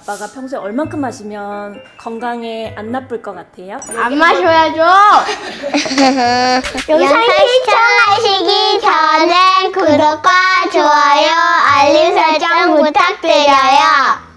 아빠가 평소에 얼만큼 마시면 건강에 안 나쁠 것 같아요? 안 마셔야죠. 영상 시청하시기 전에 구독과 좋아요, 알림 설정 부탁드려요.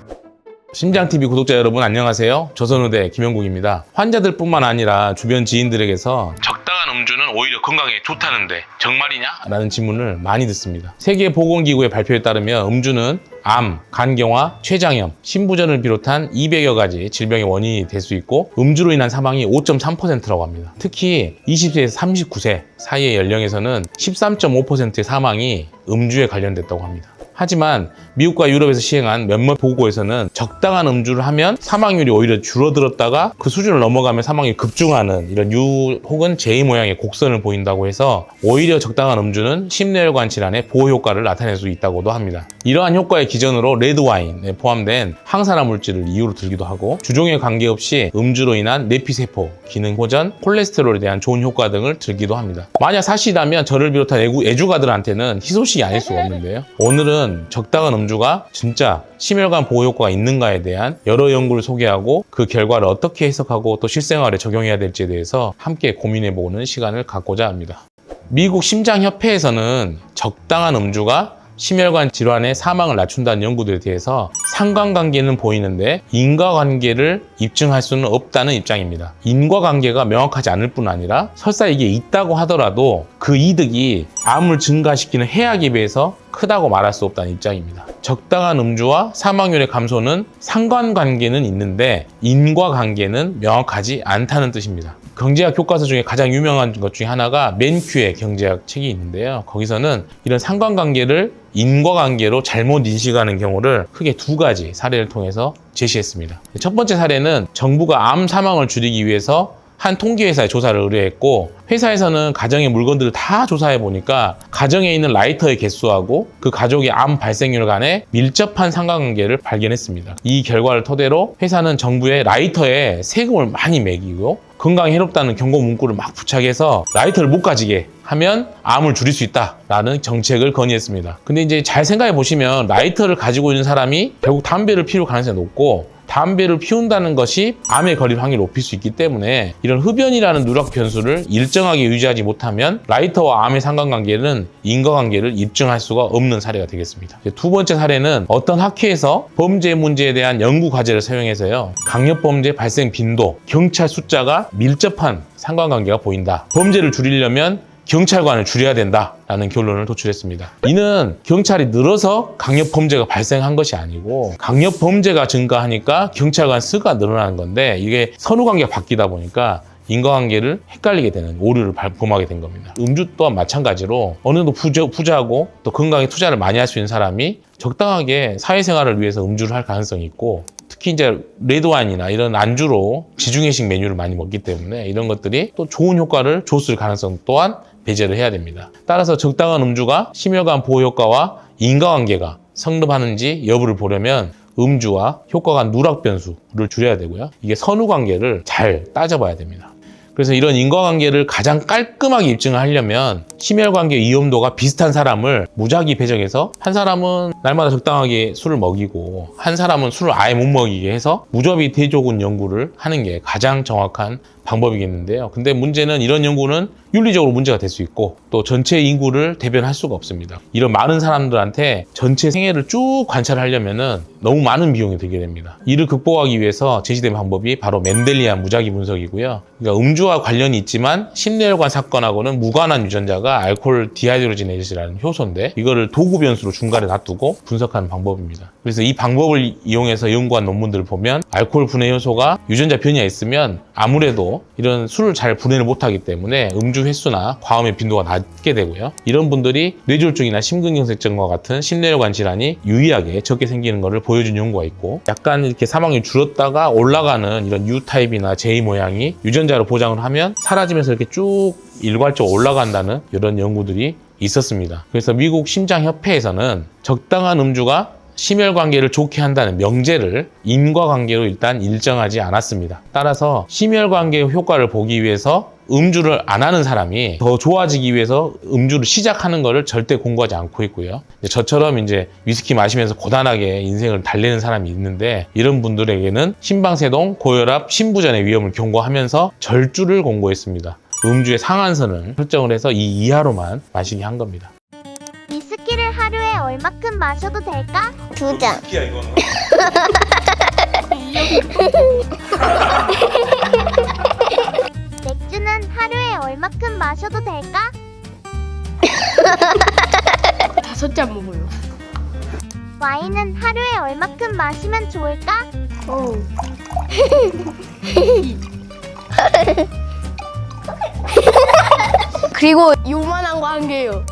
심장TV 구독자 여러분 안녕하세요. 조선의대 김영국입니다. 환자들뿐만 아니라 주변 지인들에게서 적당한 음주는 오히려 건강에 좋다는데 정말이냐? 라는 질문을 많이 듣습니다. 세계보건기구의 발표에 따르면 음주는 암, 간경화, 췌장염, 심부전을 비롯한 200여 가지 질병의 원인이 될 수 있고 음주로 인한 사망이 5.3%라고 합니다. 특히 20세에서 39세 사이의 연령에서는 13.5%의 사망이 음주에 관련됐다고 합니다. 하지만 미국과 유럽에서 시행한 몇몇 보고에서는 적당한 음주를 하면 사망률이 오히려 줄어들었다가 그 수준을 넘어가면 사망이 급증하는 이런 U 혹은 J 모양의 곡선을 보인다고 해서 오히려 적당한 음주는 심뇌혈관 질환의 보호 효과를 나타낼 수 있다고도 합니다. 이러한 효과의 기전으로 레드와인에 포함된 항산화 물질을 이유로 들기도 하고 주종에 관계없이 음주로 인한 내피세포, 기능 호전, 콜레스테롤에 대한 좋은 효과 등을 들기도 합니다. 만약 사실이라면 저를 비롯한 애주가들한테는 희소식이 아닐 수가 없는데요. 오늘은 적당한 음주가 진짜 심혈관 보호 효과가 있는가에 대한 여러 연구를 소개하고 그 결과를 어떻게 해석하고 또 실생활에 적용해야 될지에 대해서 함께 고민해보는 시간을 갖고자 합니다. 미국 심장협회에서는 적당한 음주가 심혈관 질환의 사망을 낮춘다는 연구들에 대해서 상관관계는 보이는데 인과관계를 입증할 수는 없다는 입장입니다. 인과관계가 명확하지 않을 뿐 아니라 설사 이게 있다고 하더라도 그 이득이 암을 증가시키는 해악에 비해서 크다고 말할 수 없다는 입장입니다. 적당한 음주와 사망률의 감소는 상관관계는 있는데 인과관계는 명확하지 않다는 뜻입니다. 경제학 교과서 중에 가장 유명한 것 중에 하나가 맨큐의 경제학 책이 있는데요. 거기서는 이런 상관관계를 인과관계로 잘못 인식하는 경우를 크게 두 가지 사례를 통해서 제시했습니다. 첫 번째 사례는 정부가 암 사망을 줄이기 위해서 한 통계회사에 조사를 의뢰했고 회사에서는 가정의 물건들을 다 조사해 보니까 가정에 있는 라이터의 개수하고 그 가족의 암 발생률 간의 밀접한 상관관계를 발견했습니다. 이 결과를 토대로 회사는 정부의 라이터에 세금을 많이 매기고 건강에 해롭다는 경고 문구를 막 부착해서 라이터를 못 가지게 하면 암을 줄일 수 있다라는 정책을 건의했습니다. 근데 이제 잘 생각해 보시면 라이터를 가지고 있는 사람이 결국 담배를 피울 가능성이 높고 담배를 피운다는 것이 암에 걸릴 확률을 높일 수 있기 때문에 이런 흡연이라는 누락 변수를 일정하게 유지하지 못하면 라이터와 암의 상관관계는 인과관계를 입증할 수가 없는 사례가 되겠습니다. 두 번째 사례는 어떤 학회에서 범죄 문제에 대한 연구 과제를 사용해서요. 강력범죄 발생 빈도, 경찰 숫자가 밀접한 상관관계가 보인다. 범죄를 줄이려면 경찰관을 줄여야 된다라는 결론을 도출했습니다. 이는 경찰이 늘어서 강력범죄가 발생한 것이 아니고 강력범죄가 증가하니까 경찰관 수가 늘어나는 건데 이게 선후관계가 바뀌다 보니까 인과관계를 헷갈리게 되는 오류를 범하게 된 겁니다. 음주 또한 마찬가지로 어느 정도 부자고 또 건강에 투자를 많이 할 수 있는 사람이 적당하게 사회생활을 위해서 음주를 할 가능성이 있고 특히 이제 레드와인이나 이런 안주로 지중해식 메뉴를 많이 먹기 때문에 이런 것들이 또 좋은 효과를 줬을 가능성 또한 배제를 해야 됩니다. 따라서 적당한 음주가 심혈관 보호 효과와 인과관계가 성립하는지 여부를 보려면 음주와 효과가 누락 변수를 줄여야 되고요. 이게 선후관계를 잘 따져봐야 됩니다. 그래서 이런 인과관계를 가장 깔끔하게 입증을 하려면 심혈관계 위험도가 비슷한 사람을 무작위 배정해서 한 사람은 날마다 적당하게 술을 먹이고 한 사람은 술을 아예 못 먹이게 해서 무자비 대조군 연구를 하는 게 가장 정확한 방법이겠는데요. 근데 문제는 이런 연구는 윤리적으로 문제가 될 수 있고 또 전체 인구를 대변할 수가 없습니다. 이런 많은 사람들한테 전체 생애를 쭉 관찰하려면은 너무 많은 비용이 들게 됩니다. 이를 극복하기 위해서 제시된 방법이 바로 멘델리안 무작위 분석이고요. 그러니까 음주와 관련이 있지만 심뇌혈관 사건하고는 무관한 유전자가 알코올 디하이드로지네이즈라는 효소인데 이거를 도구 변수로 중간에 놔두고 분석하는 방법입니다. 그래서 이 방법을 이용해서 연구한 논문들을 보면 알코올 분해 효소가 유전자 변이가 있으면 아무래도 이런 술을 잘 분해를 못하기 때문에 음주 횟수나 과음의 빈도가 낮게 되고요. 이런 분들이 뇌졸중이나 심근경색증과 같은 심뇌혈관 질환이 유의하게 적게 생기는 것을 보여준 연구가 있고 약간 이렇게 사망률이 줄었다가 올라가는 이런 U타입이나 J 모양이 유전자로 보장을 하면 사라지면서 이렇게 쭉 일괄적으로 올라간다는 이런 연구들이 있었습니다. 그래서 미국 심장협회에서는 적당한 음주가 심혈관계를 좋게 한다는 명제를 인과관계로 일단 일정하지 않았습니다. 따라서 심혈관계 효과를 보기 위해서 음주를 안 하는 사람이 더 좋아지기 위해서 음주를 시작하는 거를 절대 권고하지 않고 있고요. 저처럼 이제 위스키 마시면서 고단하게 인생을 달래는 사람이 있는데 이런 분들에게는 심방세동, 고혈압, 심부전의 위험을 경고하면서 절주를 권고했습니다. 음주의 상한선을 설정을 해서 이 이하로만 마시게 한 겁니다. 위스키를 하루에 얼마큼 마셔도 될까? 2잔. 위스키야 이거는. 맥주는 하루에 얼마큼 마셔도 될까? 5잔 먹어요. 와인은 하루에 얼마큼 마시면 좋을까? 그리고 요만한 거 한 개요.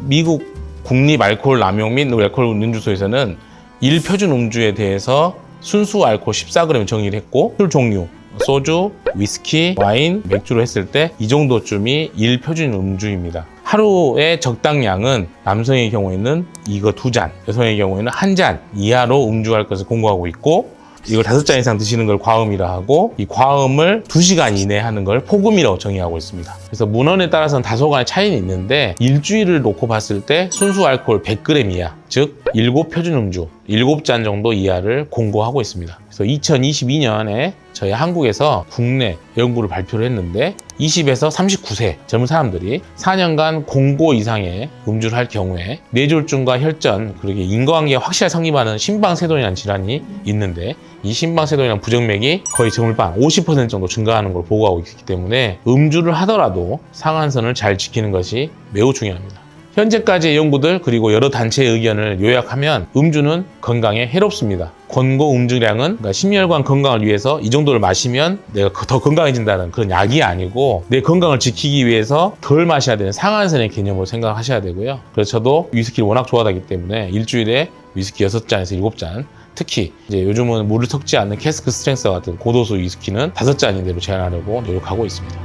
미국 국립 알코올 남용 및 알코올 음주소에서는 1표준 음주에 대해서 순수 알코올 14g 정의를 했고 술 종류, 소주, 위스키, 와인, 맥주로 했을 때 이 정도쯤이 1표준 음주입니다. 하루의 적당량은 남성의 경우에는 이거 2잔, 여성의 경우에는 1잔 이하로 음주할 것을 권고하고 있고 이걸 5잔 이상 드시는 걸 과음이라 하고 이 과음을 2시간 이내에 하는 걸 폭음이라고 정의하고 있습니다. 그래서 문헌에 따라서는 다소간의 차이는 있는데 일주일을 놓고 봤을 때 순수 알코올 100g 이하, 즉 7표준 음주, 7잔 정도 이하를 권고하고 있습니다. 그래서 2022년에 저희 한국에서 국내 연구를 발표를 했는데 20에서 39세 젊은 사람들이 4년간 공고 이상의 음주를 할 경우에 뇌졸중과 혈전, 그리고 인과관계가 확실하게 성립하는 심방세동이라는 질환이 있는데 이 심방세동이라는 부정맥이 거의 저물반 50% 정도 증가하는 걸 보고하고 있기 때문에 음주를 하더라도 상한선을 잘 지키는 것이 매우 중요합니다. 현재까지의 연구들 그리고 여러 단체의 의견을 요약하면 음주는 건강에 해롭습니다. 권고 음주량은 그러니까 심혈관 건강을 위해서 이 정도를 마시면 내가 더 건강해진다는 그런 약이 아니고 내 건강을 지키기 위해서 덜 마셔야 되는 상한선의 개념으로 생각하셔야 되고요. 그래서 저도 위스키를 워낙 좋아하기 때문에 일주일에 위스키 6잔에서 7잔, 특히 이제 요즘은 물을 섞지 않는 캐스크 스트렝스 같은 고도수 위스키는 5잔 이내로 제한하려고 노력하고 있습니다.